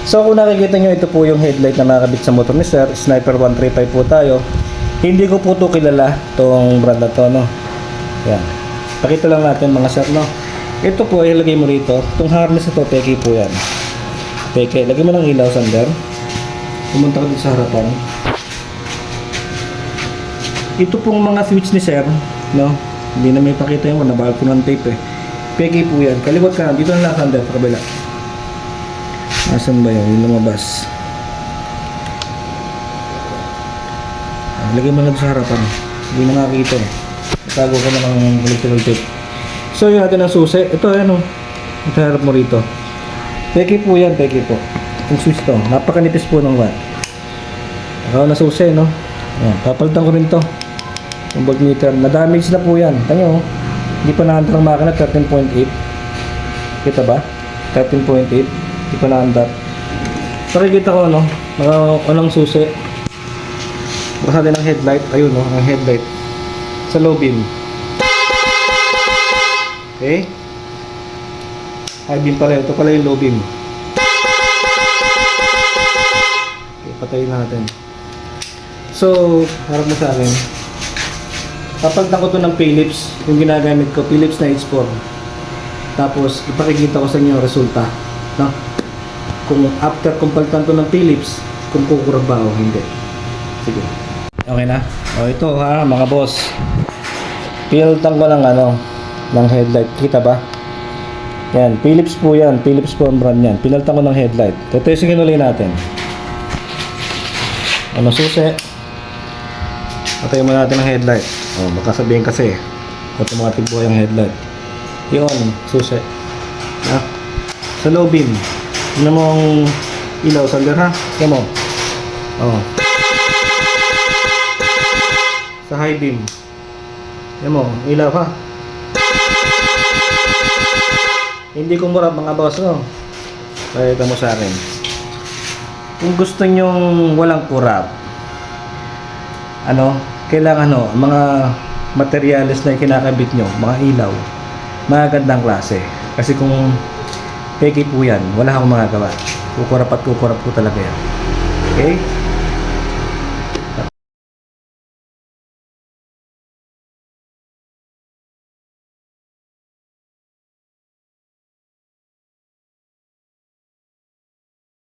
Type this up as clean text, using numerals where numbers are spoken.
So kung nakikita nyo, ito po yung headlight na nakakabit sa motor ni Sir. Sniper 135 po tayo. Hindi ko po ito kilala, itong brand na to, no? Yan. Pakita lang natin mga sir, no? Ito po, ilagay mo rito. Itong harness na to, peke po yan. Peke. Lagay mo ng ilaw, Sander. Pumunta ka dito sa harapan. Ito pong mga switch ni Sir, no? Hindi na may pakita yung nabahal ko ng tape eh. Peke po yan. Kaliwat ka. Dito na lang, Sander, sa kabila. Asan ba yun? Yung lumabas. Lagay mo na sa harapan. Hindi na nakakita eh. Itago ko na ng electrical tape. So yun natin ang susi. Ito yan o. Ito harap mo rito. Peke po yan. Peke po. Yung switch to. Napakanipis po ng watt. Ako na susi no. Ayan. Papalitan ko rin to. Yung voltmeter. Na-damage na po yan. Tanyo o. Hindi pa na-under ang makina. 13.8. Kita ba? 13.8. Hindi pa na-under. Nakikita ko ano. Walang susi. Basta din ang headlight. Ayun no. Ang headlight. Sa low beam. Okay. High beam pala. Ito pala yung low beam. Okay, patayin natin. So, harap mo sa akin. Papalitan ko to ng Philips. Yung ginagamit ko, Philips na H4. Tapos, ipakikita ko sa inyo ang resulta. No? Kung after kung palitan to ng Philips, kung kukurap ba o hindi. Sige. Okay na? O ito ha, mga boss. Pinalitan ko ng ng headlight. Kita ba? Yan, Philips po yan. Philips po ang brand yan. Pinalitan ko ng headlight. Tetestingin ulit natin. Ano susi? Patayin mo natin ang headlight. O, baka sabihin kasi automatic po yung headlight. Yun, susi. Ha? Sa low beam. Tignan mo ang ilaw, Sander ha? Tignan mo. O. Sa high beam. Tignan mo, ilaw ha? Hindi ko murap mga boss, no? Pakita mo sa akin. Kung gusto nyong walang kurap, kailangan mga materyales na kinakabit nyo, mga ilaw, magandang klase. Kasi kung peke po yan, wala akong magagawa. Kukurap at kukurap po talaga yan. Okay?